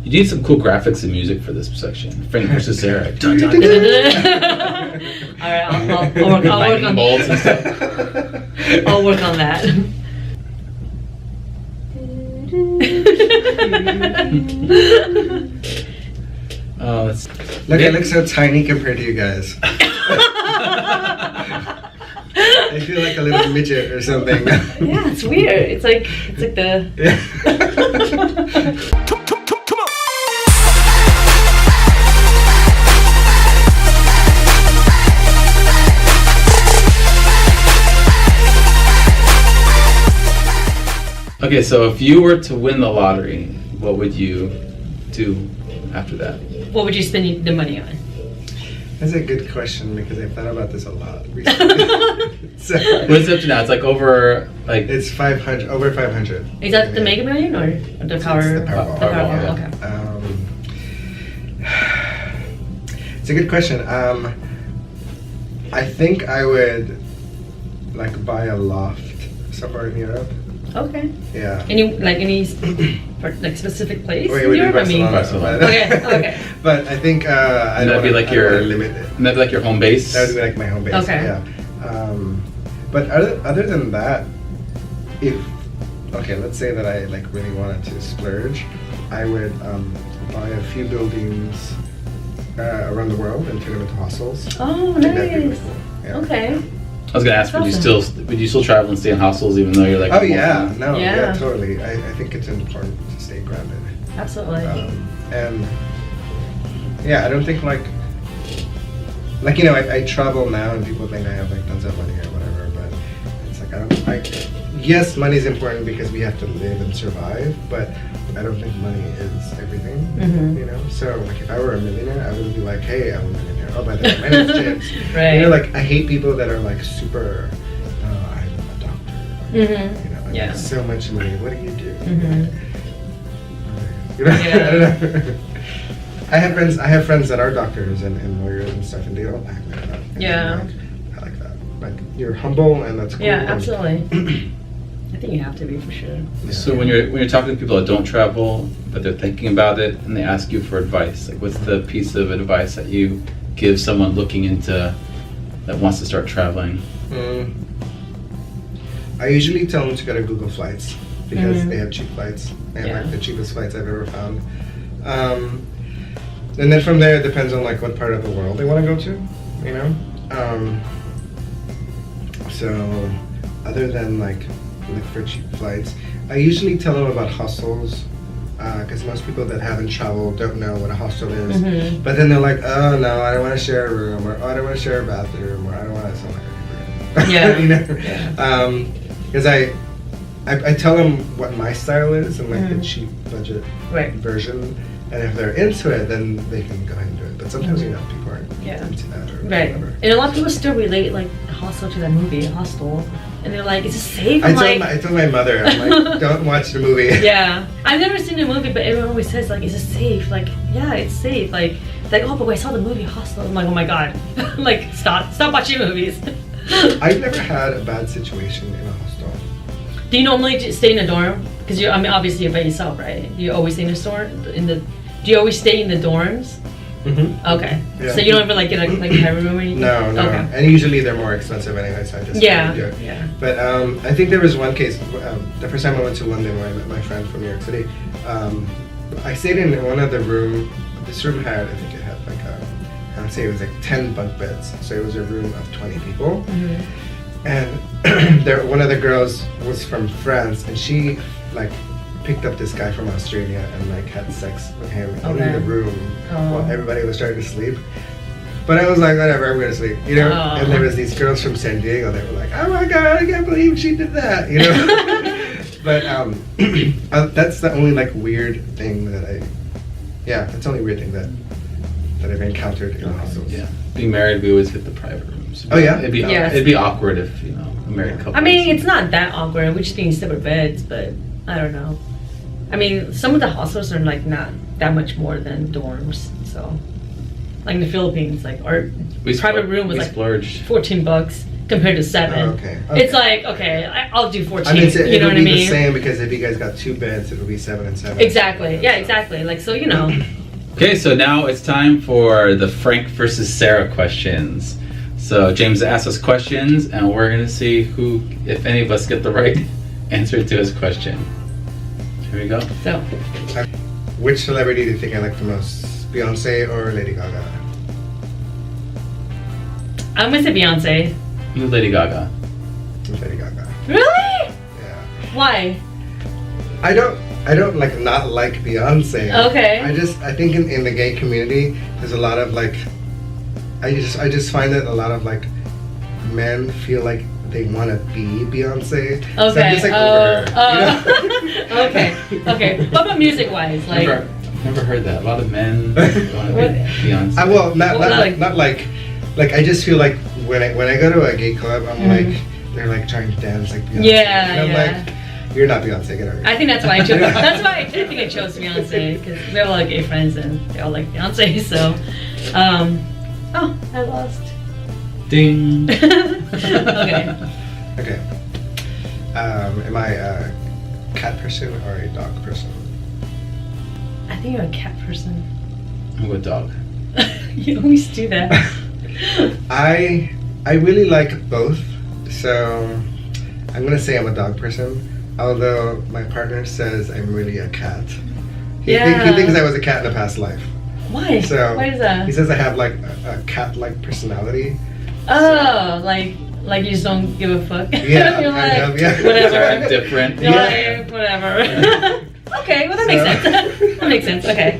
You need some cool graphics and music for this section. Frank versus Sarah. Dun, dun, dun. All right, I'll work on balls and stuff. I'll work on that. Oh, look, I look so tiny compared to you guys. I feel like a little midget or something. Yeah, it's weird. It's like the. Yeah. Okay, so if you were to win the lottery, what would you do after that? What would you spend the money on? That's a good question because I've thought about this a lot recently. So, What's it up to now? It's like over like it's 500, over 500. Is that the Mega Million or the Power? It's the Powerball. Powerball, Okay. It's a good question. I think I would like buy a loft somewhere in Europe. Okay. Yeah. Any specific place? Wait, in we do Europe? Barcelona. Okay. But I think I that'd be like your limit it. That'd be like your home base. That would be like my home base. Okay. Yeah. But other than that, let's say that I like really wanted to splurge, I would buy a few buildings around the world and turn them into hostels. Oh, I think that'd be really nice. cool. Yeah. Okay. I was gonna ask, would you still travel and stay in hostels even though you're like? Oh yeah, no, Yeah. yeah, totally. I think it's important to stay grounded. Absolutely. And yeah, I don't think like I travel now and people think I have like tons of money or whatever, but it's like yes, money is important because we have to live and survive, but I don't think money is everything. Mm-hmm. You know, so like if I were a millionaire, I would be like, hey, I'm a millionaire. Oh, by the way, my name's James. Right. You know, like I hate people that are like super. I'm a doctor. Mm-hmm. You know, I Yeah. make so much money. What do you do? Mm-hmm. You know, Yeah. I don't know. I have friends that are doctors and lawyers and stuff, and they don't act like that. And Yeah. I like that. Like you're humble, and that's cool. Yeah, absolutely. I think you have to be for sure. Yeah. So when you're talking to people that don't travel but they're thinking about it and they ask you for advice, like what's the piece of advice that you give someone looking into that wants to start traveling? I usually tell them to go to Google Flights because Mhm. they have cheap flights. They have Yeah. like the cheapest flights I've ever found. And then from there, it depends on like what part of the world they want to go to, you know. So other than like look for cheap flights, I usually tell them about hostels because most people that haven't traveled don't know what a hostel is. Mhm. But then they're like, oh no, I don't want to share a room, or oh, I don't want to share a bathroom, or I don't want to sound like a hypocrite. Yeah. You know? Yeah. Because I tell them what my style is and like the Mhm. cheap budget Right. version, and if they're into it, then they can go ahead and do it. But sometimes you know people aren't Yeah. into that or Right. whatever. And a lot of people still relate like Hostel to that movie, Hostel. And they're like, is it safe? I I'm told my mother, I'm like, don't watch the movie. Yeah. I've never seen the movie, but everyone always says like, is it safe? Like, yeah, it's safe. Like, oh, but I saw the movie Hostel. I'm like, oh my god. Like, stop watching movies. I've never had a bad situation in a hostel. Do you normally just stay in a dorm? Because obviously you're by yourself, right? Do you always stay in a store? Do you always stay in the dorms? Mm-hmm. Okay. Yeah. So you don't ever like get a private room or anything? No. Okay. And usually they're more expensive anyway, so I just Yeah. do it. Yeah. But I think there was one case, the first time I went to London where I met my friend from New York City, I stayed in one of the this room had, I think it had like I would say it was like 10 bunk beds. So it was a room of 20 people. Mm-hmm. And one of the girls was from France, and she like picked up this guy from Australia and like had sex with him in Okay. the room Oh. while everybody was trying to sleep. But I was like, whatever, I'm gonna sleep, you know. Oh. And there was these girls from San Diego. They were like, oh my god, I can't believe she did that, you know. But that's the only like weird thing that that's the only weird thing that I've encountered in hostels. Yeah, being married, we always hit the private rooms. Oh, yeah? Yes. It'd be awkward if a married couple. I mean, it's not that awkward. We just be in separate beds, but I don't know. I mean, some of the hostels are like not that much more than dorms. So, like in the Philippines, like our private room was like splurged. $14 because compared to 7. Oh, okay. It's like, okay, I'll do 14. I mean, you know it'll what I be mean? the same because if you guys got 2 beds, it'll be 7 and 7. Exactly. Yeah, exactly. Like, so, you know. Okay, so now it's time for the Frank versus Sarah questions. So James asked us questions, and we're gonna see who, if any of us, get the right answer to his question. Here we go. So, Which celebrity do you think I like the most? Beyonce or Lady Gaga? I'm gonna say Beyonce. You, Lady Gaga. Lady Gaga. Really? Yeah. Why? I don't like not like Beyonce. Okay. I think in the gay community there's a lot of like I just find that a lot of like men feel like they want to be Beyonce. So I'm Okay. just like over her, you know? Okay. Okay. What about music-wise? Like, Never heard that. A lot of men want to What? be Beyonce. Well, not like- like I just feel like when I go to a gay club, I'm Mhm. like they're like trying to dance like Beyonce. Yeah, And I'm yeah. like, you're not Beyonce, get over it. I think that's why I chose. That's why I think I chose Beyonce, because we have a lot of gay friends and they all like Beyonce. So, oh, I lost. Ding. Okay. Okay. Am I a cat person or a dog person? I think you're a cat person. I'm with dog. You always do that. I really like both, so I'm gonna say I'm a dog person. Although my partner says I'm really a cat. He thinks I was a cat in a past life. Why? So Why is that? he says I have like a cat-like personality. Oh, like you just don't give a fuck. Yeah, You're kind like, of, yeah. whatever. I'm different. You're Yeah. like, whatever. Okay, well that makes sense. That makes sense. Okay.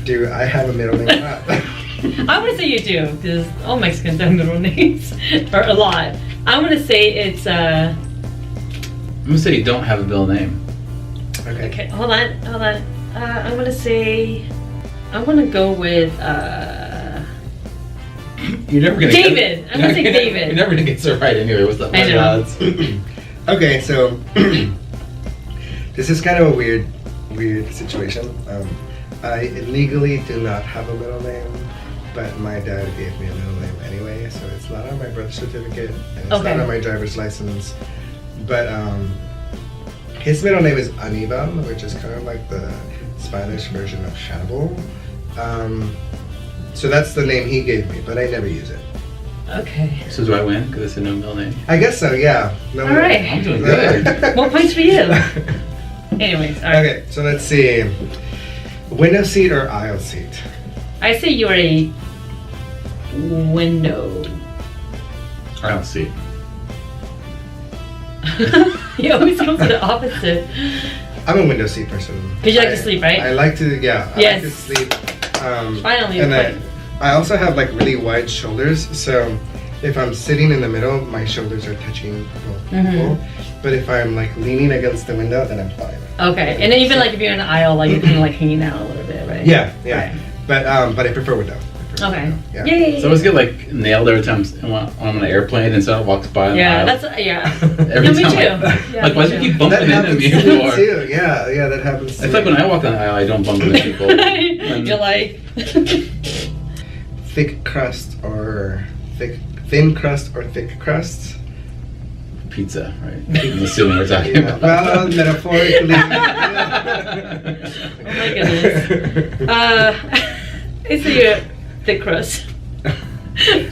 Do I have a middle name? I'm gonna say you do, because all Mexicans have middle names, or a lot. I'm gonna say it's I'm gonna say you don't have a middle name. Okay, hold on. I'm gonna say, I'm gonna go with You're never gonna David. Get, I'm gonna say David. You're never gonna get so right anyway. What's the I know. odds? Okay, so this is kind of a weird situation. I legally do not have a middle name, but my dad gave me a middle name anyway, so it's not on my birth certificate and it's Okay. not on my driver's license. But his middle name is Aníbal, which is kind of like the Spanish version of Hannibal. So that's the name he gave me, but I never use it. Okay. So do I win because it's a no middle name? I guess so, yeah. No, All right. I'm doing good. More points for you. Anyways, all right. Okay, so let's see. Window seat or aisle seat? I say you're a window. I don't see. You always go for the opposite. I'm a window seat person. 'Cause you like to sleep, right? I like to, yeah. I Yes. like to sleep. Finally, and but- I also have like really wide shoulders, so if I'm sitting in the middle, my shoulders are touching both people. But if I'm like leaning against the window, then I'm fine. Okay, and then even like if you're in the aisle, like you're kind of like hanging out a little bit, right? Yeah. Right. But I prefer window. Okay. Yeah. Yay. So I always get like nailed every time I'm on an airplane and someone walks by. Yeah, the aisle. that's yeah. Every No, me time. too. Yeah, Like, why me do you too. keep bumping That into happens me? to me Or, too. Yeah, that happens to it's me. like when I walk down the aisle, I don't bump into people. You're like. Thick crust or thin crust or thick crust? Pizza, right? I'm assuming we're talking Yeah. about. Well, metaphorically. Oh my goodness. It's a thick crust.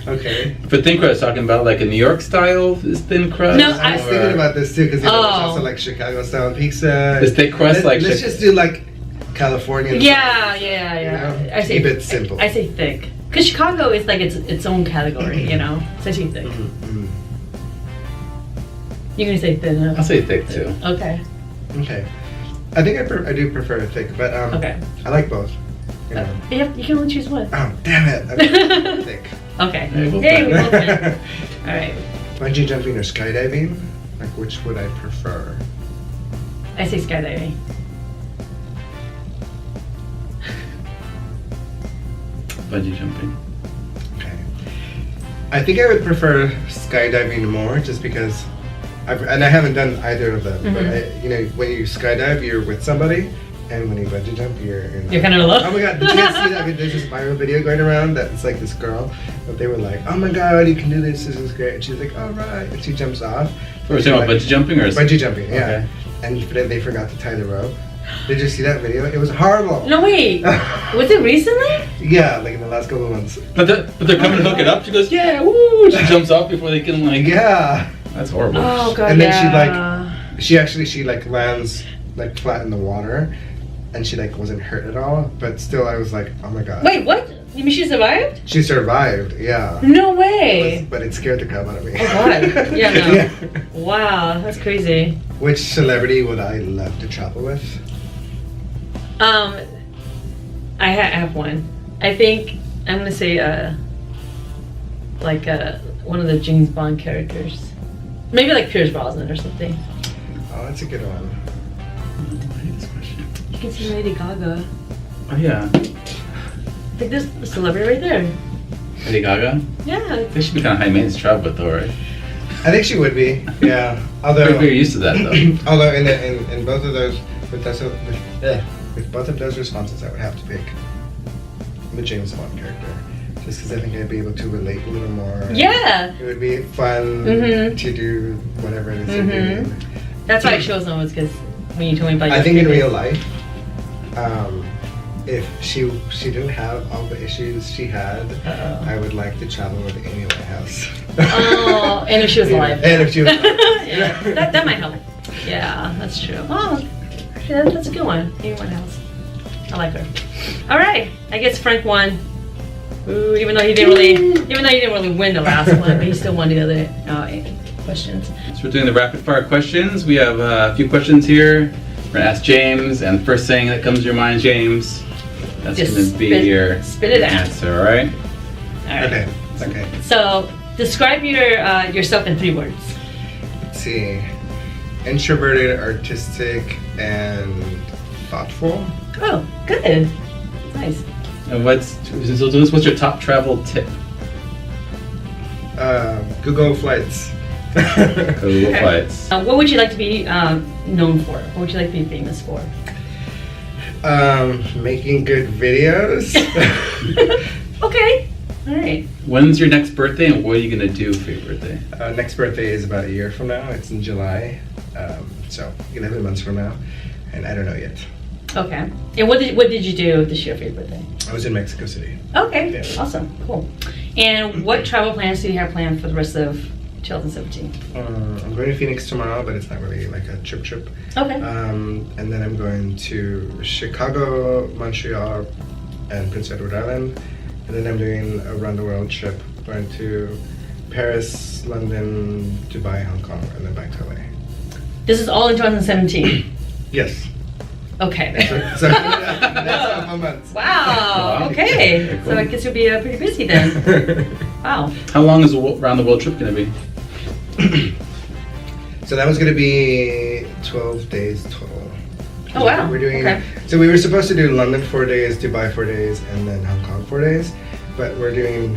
Okay. But thin crust, talking about like a New York style is thin crust? No, I was or- thinking about this too because there's Oh. also like Chicago style pizza. Is thick crust like Let's just do like Californian. Yeah. You know? I say Keep it simple. I say thick, because Chicago is like its own category, you know. So I say thick. Mm. You're gonna say thin. Huh? I'll say thick too. Okay. Okay. I think I do prefer thick, but Okay. I like both. You know. You can only choose one. Oh damn it! Okay. Thick. Okay. Yeah, we both Yay, win. we both win. All right. Bungee jumping or skydiving? Like which would I prefer? I say skydiving. Bungee jumping. Okay. I think I would prefer skydiving more, just because, I haven't done either of them. But Mhm. when you skydive, you're with somebody, And when you bungee jump, you're kind of in love. Oh my god, did you guys see that? There's this viral video going around that it's like this girl, but they were like, oh my god, you can do this is great. And she's like, all right. And she jumps off. We're talking about bungee jumping or? Bungee jumping, yeah. Okay. And they forgot to tie the rope. Did you see that video? It was horrible. No, wait. Was it recently? Yeah, like in the last couple of months. But they're coming to hook it up. She goes, yeah, woo! She jumps off before they can like. Yeah. That's horrible. Oh god. And then she lands like flat in the water, and she like wasn't hurt at all. But still, I was like, oh my god. Wait, what? You mean she survived? She survived. Yeah. No way. But it scared the crap out of me. Oh god. Yeah, no. Yeah. Wow, that's crazy. Which celebrity would I love to travel with? I have one. I think I'm gonna say one of the James Bond characters. Maybe like Pierce Brosnan or something. Oh, that's a good one. I hate this question. You can see Lady Gaga. Oh yeah. I think there's a celebrity right there. Lady Gaga? Yeah. They should be kind of high maintenance to travel with, though, right? I think she would be. Yeah. We're used to that, though. Although in both of those, with both of those responses, I would have to pick the James Bond character, just because I think I'd be able to relate a little more. Yeah. It would be fun to do whatever it is they're doing. That's why I chose them, was because when you told me about your I think in favorite- real life, if she didn't have all the issues she had, I would like to travel with Amy Winehouse. Oh, and if she was alive. And if she was alive. Yeah, that might help. Yeah, that's true. Oh, actually, that's a good one. Amy Winehouse. I like her. All right, I guess Frank won. Ooh, even though he didn't really win the last one, but he still won the other questions. So we're doing the rapid fire questions. We have a few questions here. We're gonna ask James, and the first thing that comes to your mind, James, that's Just gonna be your spit it out. answer, all right? All right. Okay. So, describe yourself in 3 words. Let's see. Introverted, artistic, and thoughtful. Oh, good. Nice. And what's your top travel tip? Google Flights. Google Flights. What would you like to be known for? What would you like to be famous for? Making good videos. Okay. All right. When's your next birthday, and what are you gonna do for your birthday? Next birthday is about a year from now. It's in July, so 11 months from now, and I don't know yet. Okay. And what did you do this year for your birthday? I was in Mexico City. Okay. Yeah. Awesome. Cool. And what travel plans do you have planned for the rest of 2017? I'm going to Phoenix tomorrow, but it's not really like a trip. Okay. And then I'm going to Chicago, Montreal, and Prince Edward Island. And then I'm doing a round the world trip, going to Paris, London, Dubai, Hong Kong, and then back to LA. This is all in 2017. Yes. Okay. So that's all my months. Wow. Okay. Very cool. So I guess you'll be pretty busy then. Wow. How long is a round the world trip gonna be? So that was going to be 12 days total. Oh wow. We're doing. Okay. So we were supposed to do London 4 days, Dubai 4 days, and then Hong Kong 4 days. But we're doing,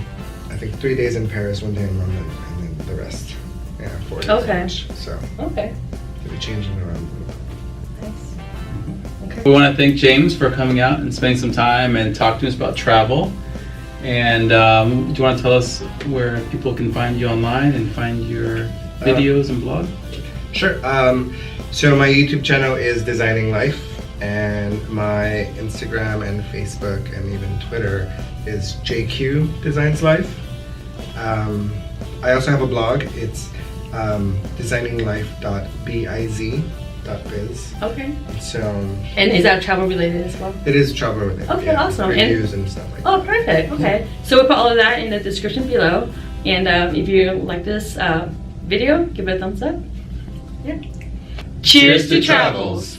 I think, 3 days in Paris, 1 day in London, and then the rest. Yeah, 4 days. Okay. Each. So Okay. we'll be changing around. Nice. Okay. We want to thank James for coming out and spending some time and talking to us about travel. And do you want to tell us where people can find you online and find your videos and blog? Sure. So my YouTube channel is Designing Life, and my Instagram and Facebook and even Twitter is JQ Designs Life. I also have a blog. It's designinglife.biz.biz. Okay. So And is that travel related as well? it is travel related. Okay, awesome. Reviews and stuff like that. Oh, perfect. Okay. So we'll put all of that in the description below. And if you like this video, give it a thumbs up. Yeah. Cheers to travels.